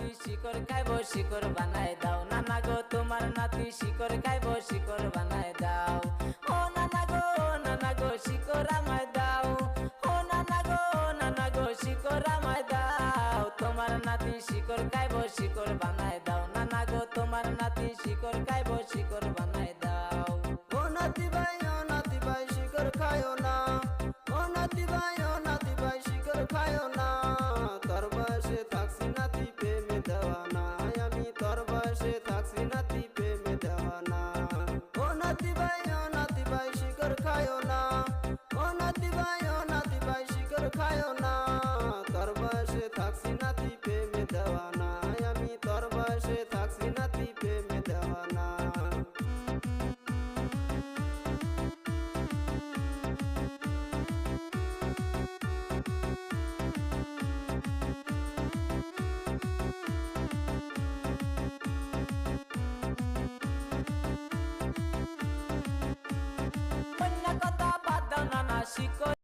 নাতি শিকড় খাইবো শিকড় বানায় দাও, নানা গো তোমার নাতি শিকড় খাইবো শিকড় বানায় দাও। ও নানা গো শিকড় আমায় দাও, ও নানা গো শিকড় আমায় দাও। তোমার নাতি শিকড় খাইবো শিকড় বানায় দাও, নানা গো তোমার নাতি শিকড় খাইবো শিকড় বানায় দাও। ও নাতি ভাই শিকড় খায়ো না, ও নাতি ভাই শিকড় খায়ো না। তোর বয়সে থাকছি নাতি প্রেমে দেওয়ানা, আমি তোর বয়সে থাকছি নাতি প্রেমে দেওয়ানা। ও নাতি ভাই শিকড় খায়ো না, ও নাতি ভাই শিকড় খায়ো না। তোর বয়সে থাকছি নাতি প্রেমে দেওয়ানা, আমি তোর বয়সে থাকছি নাতি প্রেমে দেওয়ানা। কথা বাদ দাও নানা শিকড়